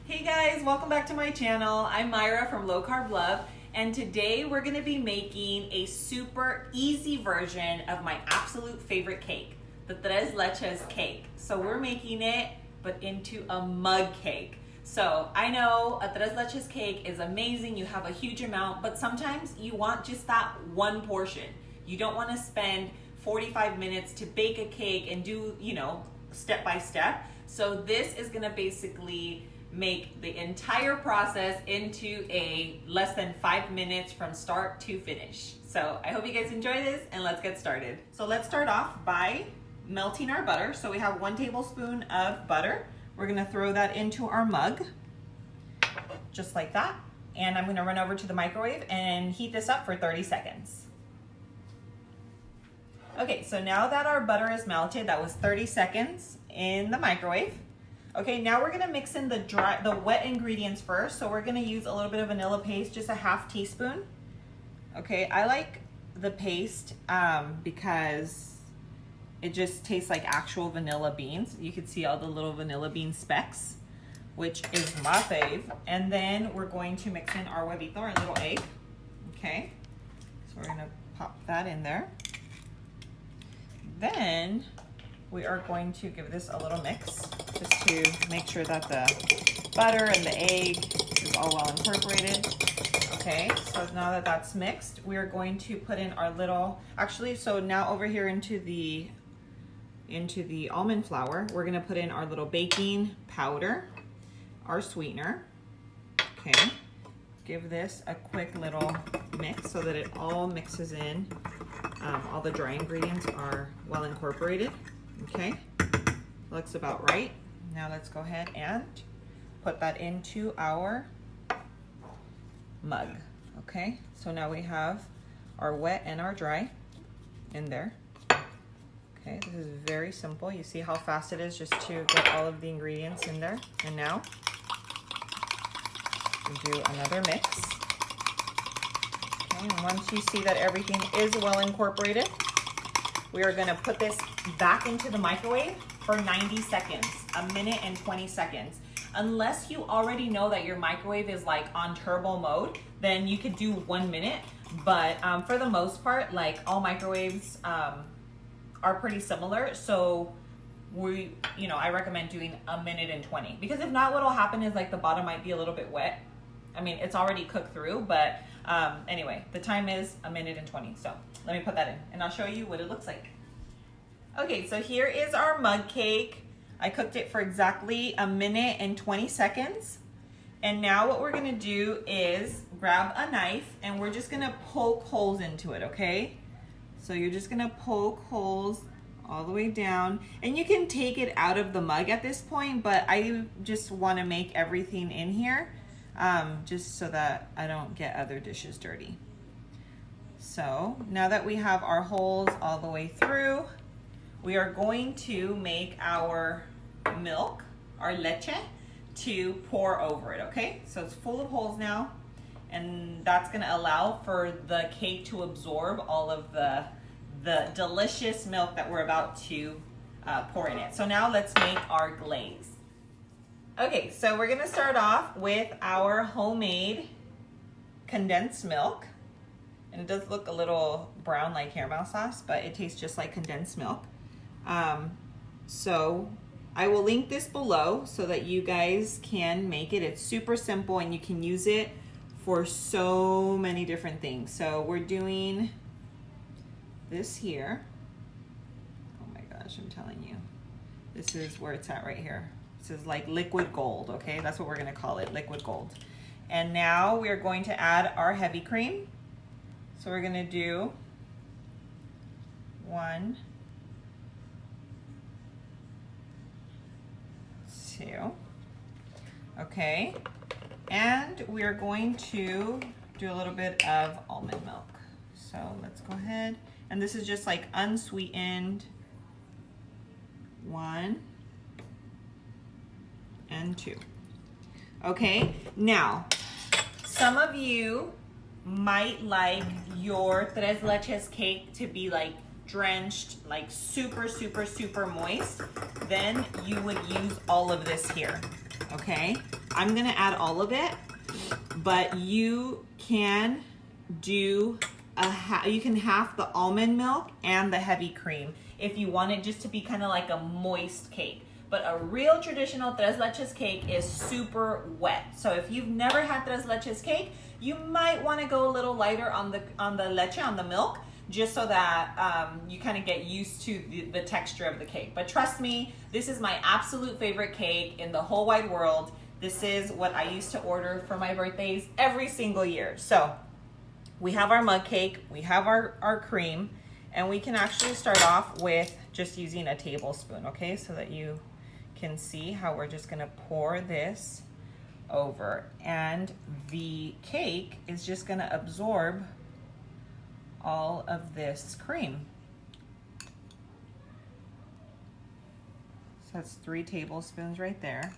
Hey guys, welcome back to my channel. I'm Myra from Low Carb Love, and today we're gonna be making a super easy version of my absolute favorite cake, the Tres Leches cake. So we're making it, but into a mug cake. So I know a Tres Leches cake is amazing, you have a huge amount, but sometimes you want just that one portion. You don't wanna spend 45 minutes to bake a cake and do, step by step. So this is gonna basically make the entire process into a less than 5 minutes from start to finish. So I hope you guys enjoy this, and let's get started. So let's start off by melting our butter. So we have 1 tablespoon of butter. We're gonna throw that into our mug, just like that. And I'm gonna run over to the microwave and heat this up for 30 seconds. Okay, so now that our butter is melted, that was 30 seconds in the microwave. Okay, now we're gonna mix in the wet ingredients first. So we're gonna use a little bit of vanilla paste, just a ½ teaspoon. Okay, I like the paste because it just tastes like actual vanilla beans. You can see all the little vanilla bean specks, which is my fave. And then we're going to mix in our huevito, our little egg. Okay, so we're gonna pop that in there. Then we are going to give this a little mix just to make sure that the butter and the egg is all well incorporated. Okay, so now that that's mixed, we are going to put in our little, so now over here into the almond flour, we're gonna put in our little baking powder, our sweetener. Okay, give this a quick little mix so that it all mixes in. All the dry ingredients are well incorporated. Okay, looks about right. Now let's go ahead and put that into our mug. Okay, so now we have our wet and our dry in there. Okay, this is very simple. You see how fast it is just to get all of the ingredients in there. And now we do another mix. Okay, and once you see that everything is well incorporated, we are gonna put this back into the microwave for 90 seconds, 1 and 20 seconds. Unless you already know that your microwave is like on turbo mode, then you could do 1 minute. But for the most part, like all microwaves are pretty similar. So I recommend doing 1 and 20 minutes, because if not, what'll happen is like the bottom might be a little bit wet. I mean, it's already cooked through, but anyway, the time is 1 and 20 minutes. So let me put that in and I'll show you what it looks like. Okay, so here is our mug cake. I cooked it for exactly 1 and 20 seconds. And now what we're gonna do is grab a knife and we're just gonna poke holes into it, okay? So you're just gonna poke holes all the way down. And you can take it out of the mug at this point, but I just wanna make everything in here just so that I don't get other dishes dirty. So now that we have our holes all the way through, we are going to make our milk, our leche, to pour over it, okay? So it's full of holes now, and that's gonna allow for the cake to absorb all of the delicious milk that we're about to pour in it. So now let's make our glaze. Okay, so we're gonna start off with our homemade condensed milk. And it does look a little brown like caramel sauce, but it tastes just like condensed milk. So I will link this below so that you guys can make it. It's super simple and you can use it for so many different things. So we're doing this here. Oh my gosh, I'm telling you. This is where it's at right here. This is like liquid gold, okay? That's what we're gonna call it, liquid gold. And now we're going to add our heavy cream. So we're gonna do 1, 2, okay? And we are going to do a little bit of almond milk. So let's go ahead. And this is just like unsweetened. 1 and 2. Okay, now, some of you might like your Tres Leches cake to be like drenched, like super, super, super moist. Then you would use all of this here, okay? I'm gonna add all of it, but you can do you can half the almond milk and the heavy cream if you want it just to be kind of like a moist cake. But a real traditional tres leches cake is super wet. So if you've never had tres leches cake, you might want to go a little lighter on the leche, on the milk, just so that you kind of get used to the texture of the cake. But trust me, this is my absolute favorite cake in the whole wide world. This is what I used to order for my birthdays every single year. So we have our mug cake, we have our cream, and we can actually start off with just using a tablespoon, okay? So that you can see how we're just gonna pour this over, and the cake is just gonna absorb all of this cream. So that's 3 tablespoons right there.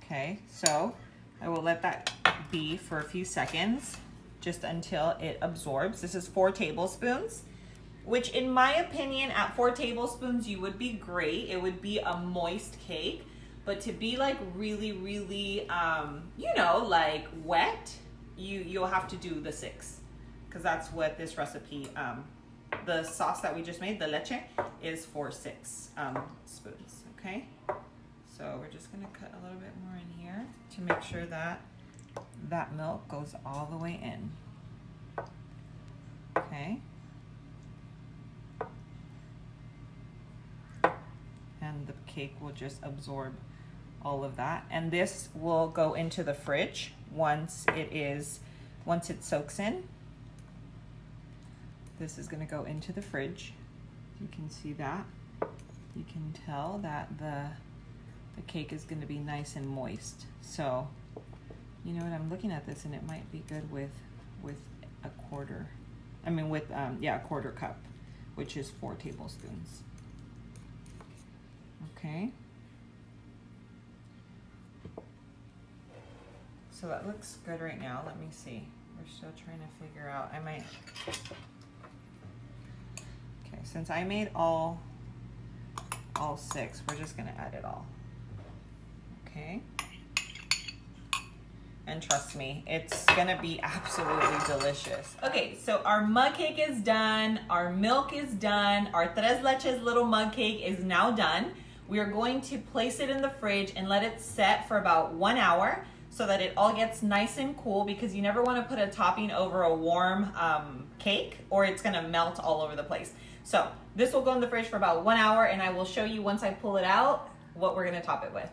Okay, so I will let that be for a few seconds, just until it absorbs. This is 4 tablespoons. Which in my opinion, at 4 tablespoons, you would be great. It would be a moist cake, but to be like really, really, you know, like wet, you'll have to do the 6, because that's what this recipe, the sauce that we just made, the leche, is for 6 spoons, okay? So we're just gonna cut a little bit more in here to make sure that that milk goes all the way in, okay? And the cake will just absorb all of that. And this will go into the fridge once it soaks in. This is gonna go into the fridge. You can see that. You can tell that the cake is gonna be nice and moist. So, you know what, I'm looking at this and it might be good with a quarter. I mean with, yeah, a quarter cup, which is 4 tablespoons. Okay. So that looks good right now. Let me see. We're still trying to figure out. I might. Okay, since I made all 6, we're just gonna add it all. Okay. And trust me, it's gonna be absolutely delicious. Okay, so our mug cake is done. Our milk is done. Our tres leches little mug cake is now done. We are going to place it in the fridge and let it set for about 1 hour so that it all gets nice and cool, because you never want to put a topping over a warm cake or it's going to melt all over the place. So this will go in the fridge for about 1 hour, and I will show you once I pull it out what we're going to top it with.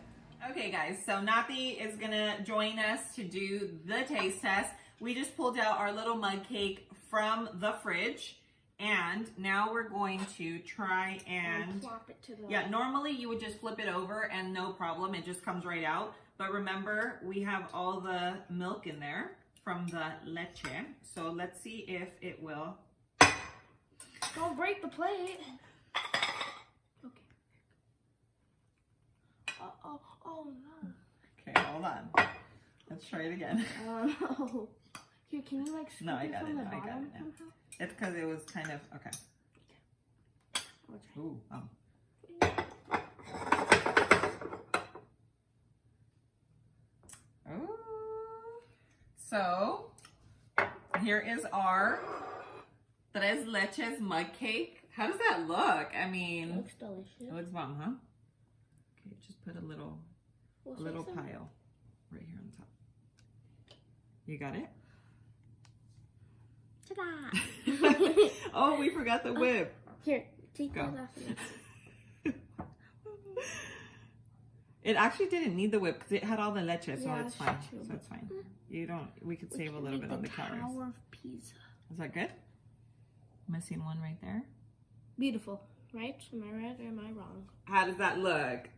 Okay guys, so Nati is going to join us to do the taste test. We just pulled out our little mug cake from the fridge. And now we're going to try and flop it to the yeah, normally you would just flip it over and no problem, it just comes right out. But remember, we have all the milk in there from the leche. So let's see if it will. Don't break the plate. Okay. Oh no. Okay, hold on. Let's try it again. No. Here, can you like scoop no, I it got from it. the No, I got bottom it now. somehow? It's because it was kind of okay. Ooh, Ooh. So here is our tres leches mug cake. How does that look? I mean, It looks delicious. It looks bomb, huh? Okay, just put a little pile right here on top. You got it? Ta-da! Oh, we forgot the whip. Here, take Go. that off. It actually didn't need the whip because it had all the leche, so Yeah, it's fine. true. So it's fine. You don't. We could save a little bit on the calories. Tower of Pisa. Is that good? Missing one right there. Beautiful, right? Am I right or am I wrong? How does that look?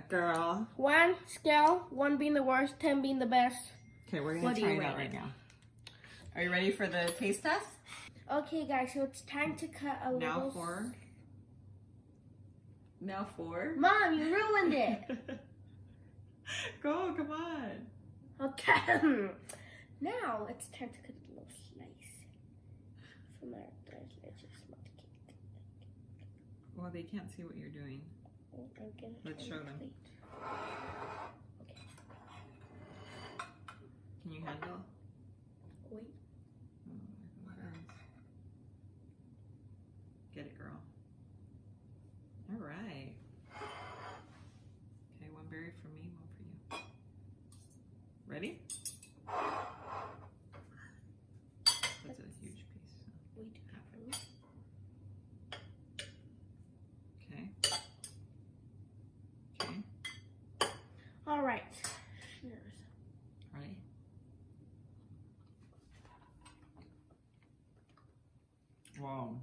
Girl. 1 scale, 1 being the worst, 10 being the best. Okay, we're gonna try it out right now. Are you ready for the taste test? Okay, guys, so it's time to cut a Now little. Now four. Mom, you ruined it. Go, come on. Okay. Now it's time to cut a little slice from our tres leches mug cake. Well, they can't see what you're doing. Oh, I'm gonna Let's show them. plate. Ready? That's a huge piece. Way too big for me. Okay. Okay. All right. Cheers. Ready? Wow.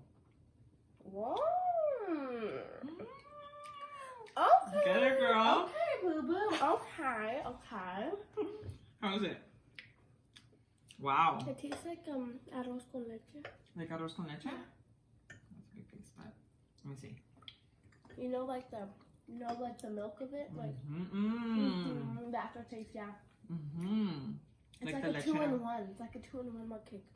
Whoa. Okay. Get it, girl. Okay, boo boo. Okay. Okay. How is it? Wow. It tastes like arroz con leche. Like arroz con leche? Yeah. That's a good piece, but let me see. You know, like the milk of it, like that's what it tastes. Yeah. It's like a leche. 2-in-1. It's like a 2-in-1 mug cake.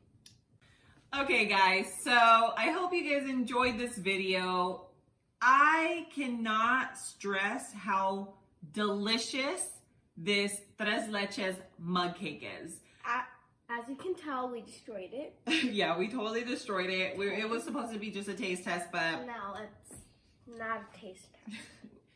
Okay, guys. So I hope you guys enjoyed this video. I cannot stress how delicious this Tres Leches mug cake is. As you can tell, we destroyed it. Yeah, we totally destroyed it. It was supposed to be just a taste test, but Now it's not a taste test.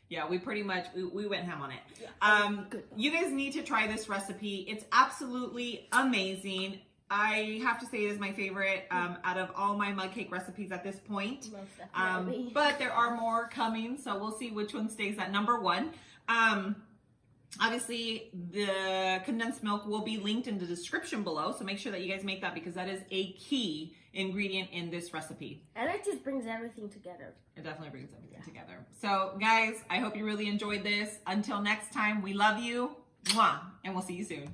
yeah, we pretty much, we went ham on it. Yeah, good. You guys need to try this recipe. It's absolutely amazing. I have to say it is my favorite out of all my mug cake recipes at this point. Most definitely. But there are more coming, so we'll see which one stays at number 1. Obviously, the condensed milk will be linked in the description below, so make sure that you guys make that because that is a key ingredient in this recipe. And it just brings everything together. It definitely brings everything together. So, guys, I hope you really enjoyed this. Until next time, we love you. Mwah, and we'll see you soon.